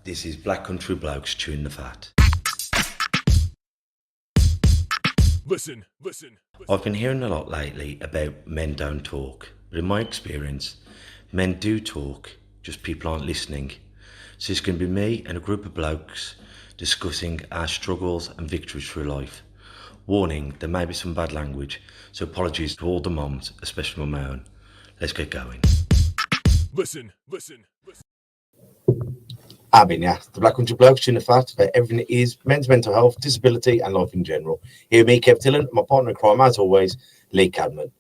This is Black Country Blokes chewing the fat. Listen. I've been hearing a lot lately about men don't talk, but in my experience, men do talk, just people aren't listening. So it's going to be me and a group of blokes discussing our struggles and victories through life. Warning, there may be some bad language, so apologies to all the moms, especially my own. Let's get going. Listen. The Black Country Blokes chewing the fat about everything that is men's mental health, disability and life in general. Here with me, Kev Tillen, my partner in crime, as always, Lee Cadman.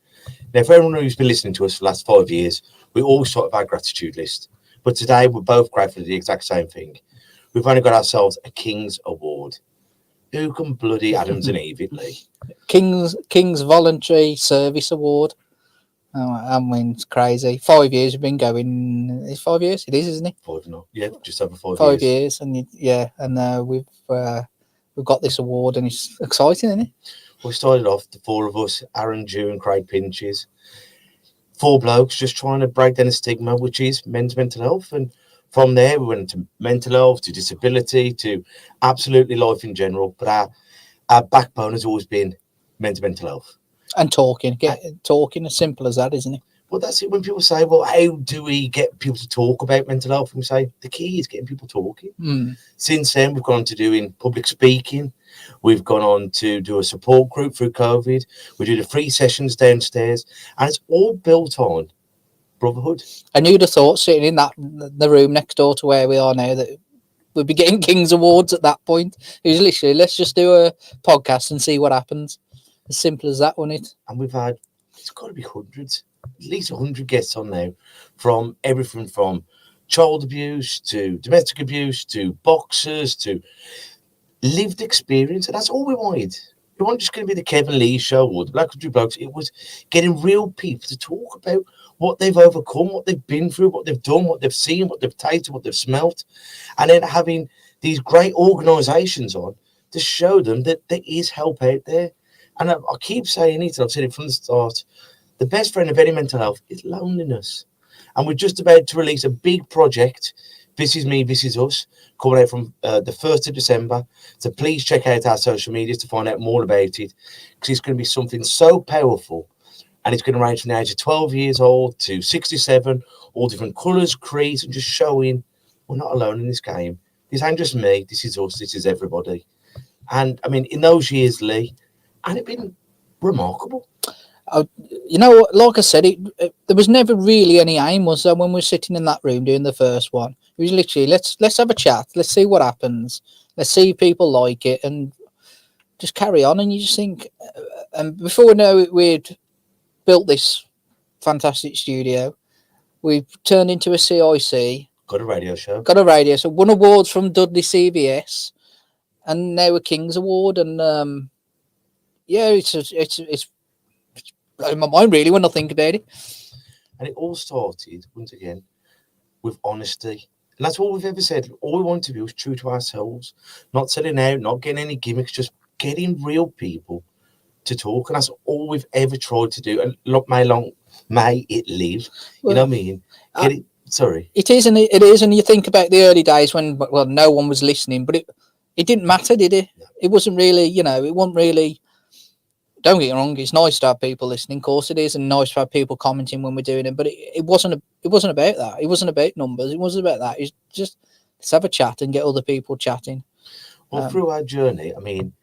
Now, for everyone who's been listening to us for the last 5 years, we all sort of our gratitude list. But today, we're both grateful for the exact same thing. We've only got ourselves a King's Award. Who can bloody Adams and Eve it, Lee? King's Voluntary Service Award. I mean, it's crazy. 5 years we've been going. It's 5 years. It is, isn't it? 5 now. Yeah, just over 5 years. 5 years, and we've got this award, and it's exciting, isn't it? We started off, the four of us, Aaron Dew and Craig Pinches. 4 blokes just trying to break down the stigma, which is men's mental health. And from there, we went to mental health, to disability, to absolutely life in general. But our backbone has always been men's mental health. And talking, as simple as that, isn't it? Well, that's it. When people say, well, how do we get people to talk about mental health? And we say, the key is getting people talking. Since then, we've gone on to doing public speaking. We've gone on to do a support group through COVID. We do the free sessions downstairs. And it's all built on brotherhood. And who'd have thought, sitting in the room next door to where we are now, that we'd be getting King's Awards at that point? It was literally, let's just do a podcast and see what happens. As simple as that, wasn't it? And we've had, it's got to be hundreds, at least 100 guests on now, from everything from child abuse to domestic abuse to boxers to lived experience. And that's all we wanted. We weren't just going to be the Kevin Lee show or the Black Country Blokes. It was getting real people to talk about what they've overcome, what they've been through, what they've done, what they've seen, what they've tasted, what they've smelt. And then having these great organisations on to show them that there is help out there. And I keep saying it, and I've said it from the start, the best friend of any mental health is loneliness. And we're just about to release a big project, This Is Me, This Is Us, coming out from the 1st of December. So please check out our social media to find out more about it, because it's going to be something so powerful. And it's going to range from the age of 12 years old to 67, all different colours, creeds, and just showing we're not alone in this game. This ain't just me, this is us, this is everybody. And, I mean, in those years, Lee, and it's been remarkable. Like I said, there was never really any aim, was there, when we were sitting in that room doing the first one? It was literally, let's have a chat, let's see what happens, let's see if people like it, and just carry on. And you just think, and before we know it, we'd built this fantastic studio, we've turned into a CIC, got a radio show, won awards from Dudley CVS, and now a King's Award. And it's blowing my mind really when I think about it. And it all started once again with honesty, and that's all we've ever said. All we wanted to be was true to ourselves, not selling out, not getting any gimmicks, just getting real people to talk. And that's all we've ever tried to do. And may it live. You know what I mean? It is, and it is. And you think about the early days when, well, no one was listening, but it didn't matter, did it? No. It wasn't really, it wasn't really. Don't get me wrong, it's nice to have people listening, of course it is, and nice to have people commenting when we're doing it, but it wasn't about that. It wasn't about numbers. It wasn't about that. It's just, let's have a chat and get other people chatting. Well, through our journey, I mean,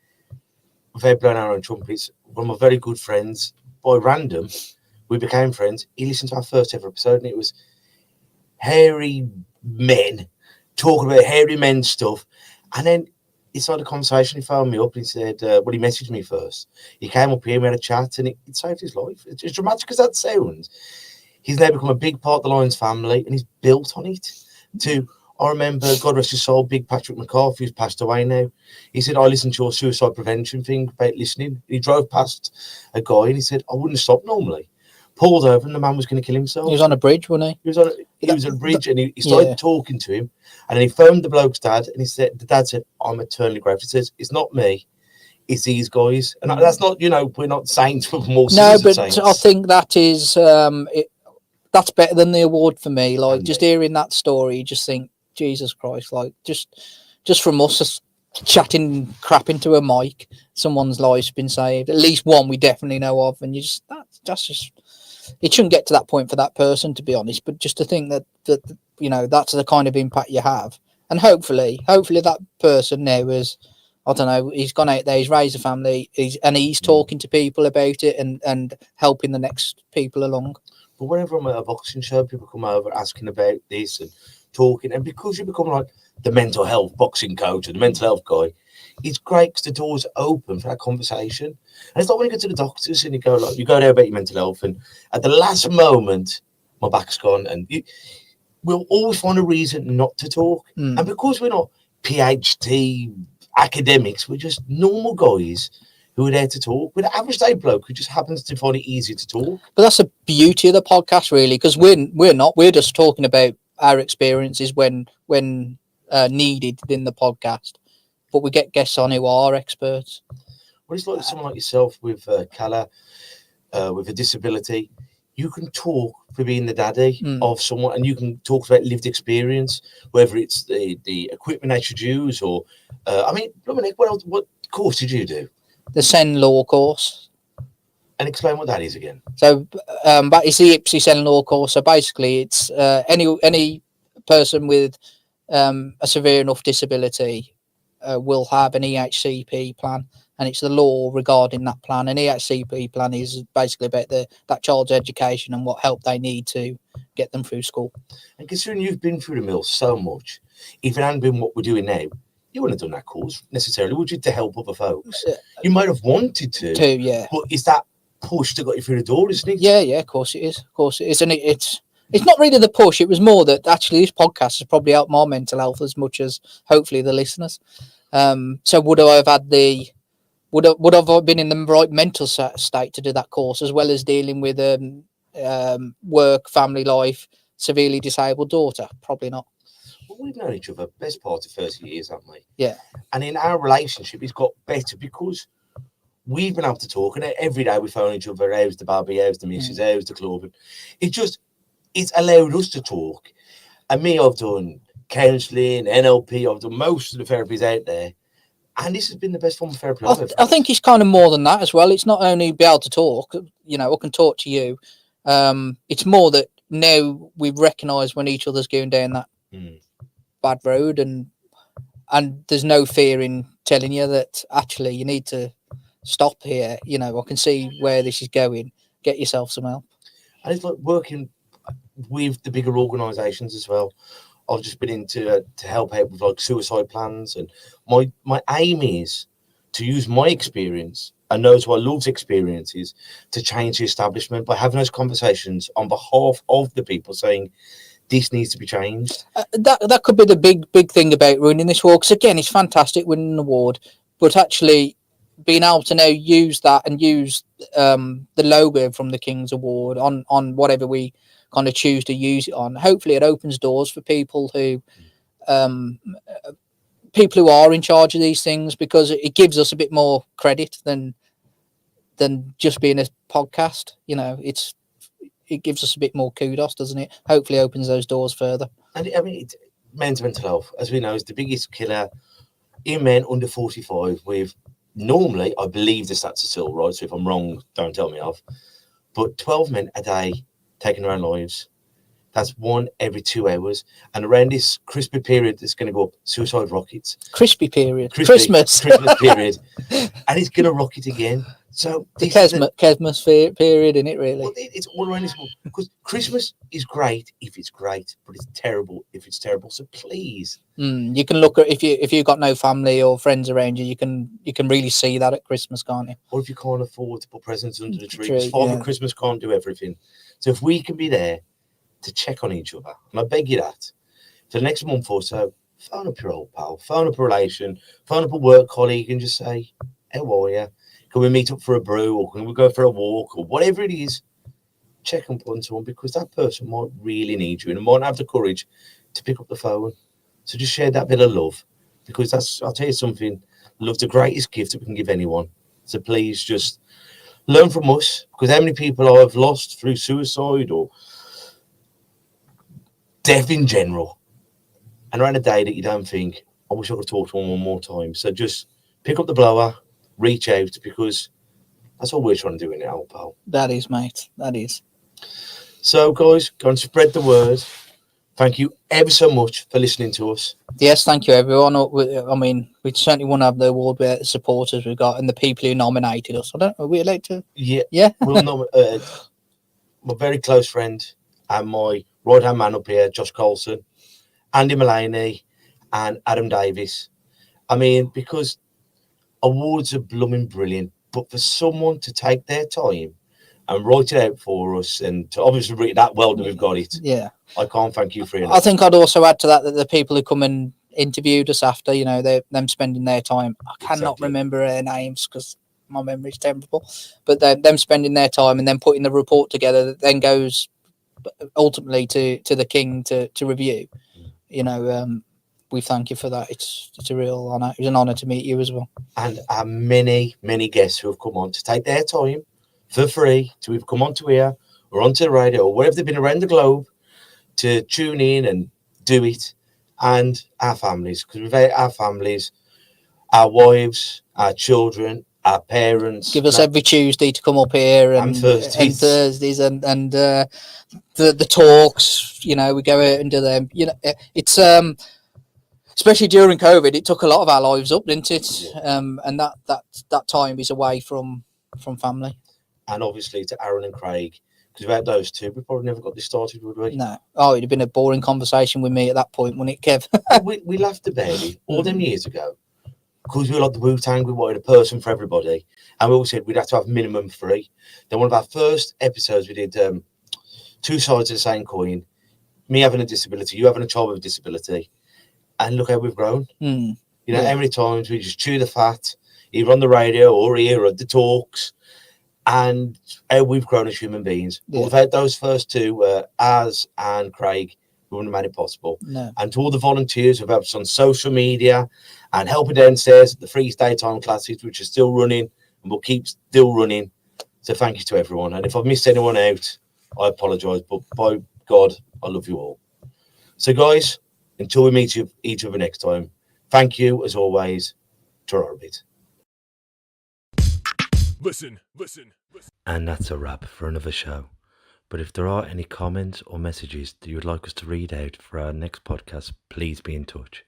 without blowing our own trumpets, one of my very good friends, by random, we became friends. He listened to our first ever episode, and it was hairy men talking about hairy men stuff. And then he started a conversation. He phoned me up and he said, he messaged me first. He came up here, we had a chat, and it saved his life. It's dramatic as that sounds. He's now become a big part of the Lions family, and he's built on it. I remember, God rest his soul, Big Patrick McCarthy, who's passed away now. He said, I listened to your suicide prevention thing about listening. He drove past a guy and he said, I wouldn't stop normally. Pulled over and the man was going to kill himself. He was on a bridge, wasn't he? He was on a bridge, and he started talking to him, and then he phoned the bloke's dad, and the dad said, I'm eternally grateful. He says, it's not me, it's these guys. And that's not, we're not saints, we're more no, but saints. I think that is that's better than the award for me. Like, just hearing that story, you just think, Jesus Christ, like just from us just chatting crap into a mic, someone's life's been saved. At least one we definitely know of, and you just that's just, it shouldn't get to that point for that person, to be honest. But just to think that you know, that's the kind of impact you have, and hopefully that person now is, I don't know, he's gone out there, he's raised a family, he's talking to people about it and helping the next people along. But whenever I'm at a boxing show, people come over asking about this and talking, and because you become like the mental health boxing coach or the mental health guy, it's great because the doors are open for that conversation. And it's like when you go to the doctors and you go there about your mental health, and at the last moment, my back's gone, and we'll always find a reason not to talk. And because we're not PhD academics, we're just normal guys who are there to talk. We're the average day bloke who just happens to find it easy to talk. But that's the beauty of the podcast, really, because we're just talking about our experiences when needed in the podcast, but we get guests on who are experts. Well, it's like someone like yourself with Cala, with a disability. You can talk for being the daddy of someone, and you can talk about lived experience, whether it's the equipment they should use, or I mean, what course did you do? The Sen Law course. And explain what that is again. So that is the IPSI Sen Law course. So basically, it's any person with a severe enough disability will have an EHCP plan, and it's the law regarding that plan. An EHCP plan is basically about that child's education and what help they need to get them through school. And considering you've been through the mill so much, if it hadn't been what we're doing now, you wouldn't have done that course necessarily, would you, to help other folks? You might have wanted to, yeah. But is that push that got you through the door, isn't it? Yeah, of course it is. Of course it is. And it's not really the push. It was more that actually this podcast has probably helped my mental health as much as hopefully the listeners. So would I have had would I have been in the right mental state to do that course, as well as dealing with work, family life, severely disabled daughter? Probably not. Well, we've known each other best part of 30 years, haven't we? Yeah. And in our relationship, it's got better because we've been able to talk, and every day we phone each other. How's the baby? How's the missus? How's the club? And it's allowed us to talk. And me, I've done counselling, NLP, I've done most of the therapies out there. And this has been the best form of therapy I've ever I think it's kind of more than that as well. It's not only be able to talk, you know, I can talk to you. It's more that now we recognise when each other's going down that bad road, and there's no fear in telling you that actually you need to stop here. You know, I can see where this is going. Get yourself some help. And it's like working with the bigger organisations as well. I've just been in to help out with like suicide plans, and my aim is to use my experience and those who I love's experiences to change the establishment by having those conversations on behalf of the people, saying this needs to be changed. That could be the big thing about running this war, because again, it's fantastic winning an award, but actually being able to now use that and use the logo from the King's Award on whatever we kind of choose to use it on. Hopefully it opens doors for people who are in charge of these things, because it gives us a bit more credit than just being a podcast. You know, it gives us a bit more kudos, doesn't it? Hopefully opens those doors further. And I mean, men's mental health, as we know, is the biggest killer in men under 45, with normally, I believe the stats are still right, so if I'm wrong, don't tell me off, but 12 men a day taking their own lives. That's 1 every 2 hours. And around this crispy period, it's going to go up suicide rockets. Crispy period. Christmas period. And it's going to rocket again. So the Kesmas period, isn't it, really? Well, it's all around this, because Christmas is great if it's great, but it's terrible if it's terrible. So please, you can look at, if you've got no family or friends around you, you can really see that at Christmas, can't you? Or if you can't afford to put presents under the tree, because Father Christmas can't do everything. So if we can be there to check on each other, and I beg you that for the next month or so, phone up your old pal, phone up a relation, phone up a work colleague, and just say, how are you? Can we meet up for a brew, or can we go for a walk, or whatever it is? Check up on someone, because that person might really need you and might have the courage to pick up the phone. So just share that bit of love, because I'll tell you something, love's the greatest gift that we can give anyone. So please just learn from us, because how many people I've lost through suicide or death in general, and around a day that you don't think, I wish I could talk to one more time. So just pick up the blower, reach out, because that's all we're trying to do in it, old pal. That is, mate. That is. So, guys, go and spread the word. Thank you ever so much for listening to us. Yes, thank you, everyone. I mean, we certainly want to have the award with the supporters we've got and the people who nominated us. I don't know, are we allowed to? Yeah. Yeah. We'll know, my very close friend and my right-hand man up here, Josh Colson, Andy Mullaney, and Adam Davis. I mean, because awards are blooming brilliant, but for someone to take their time and write it out for us, and to obviously read that well that we've got it, Yeah. I can't thank you for it. I think I'd also add to that the people who come and interviewed us after, you know, them spending their time. I cannot Exactly. remember their names because my memory's terrible, but them spending their time and then putting the report together that then goes ultimately to the king to review. You know, we thank you for that. It's a real honour. It was an honour to meet you as well. And our many guests who have come on to take their time for free to either come onto here or onto the radio or wherever they've been around the globe to tune in and do it. And our families, because without our families, our wives, our children, our parents, Give us every Tuesday to come up here and Thursdays and the talks. You know, we go out and do them. You know, it's especially during COVID, it took a lot of our lives up, didn't it? Yeah. And that time is away from family. And obviously to Aaron and Craig, because without those two, we probably never got this started, would we? No. Oh, it'd have been a boring conversation with me at that point, wouldn't it, Kev? we laughed about it all them years ago because we were like the Wu-Tang. We wanted a person for everybody, and we all said we'd have to have minimum 3. Then one of our first episodes, we did 2 sides of the same coin. Me having a disability, you having a child with a disability, and look how we've grown. You know, how many times we just chew the fat, either on the radio or here at the talks, and how we've grown as human beings. But without those first 2, Az and Craig, we wouldn't have made it possible. No. And to all the volunteers who've helped us on social media and helping downstairs at the free daytime classes, which are still running and will keep still running. So thank you to everyone. And if I've missed anyone out, I apologise. But by God, I love you all. So guys, until we meet each other next time, thank you as always. Torarbit. Listen. And that's a wrap for another show. But if there are any comments or messages that you would like us to read out for our next podcast, please be in touch.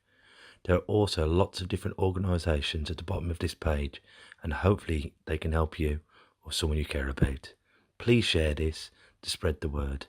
There are also lots of different organisations at the bottom of this page, and hopefully they can help you or someone you care about. Please share this to spread the word.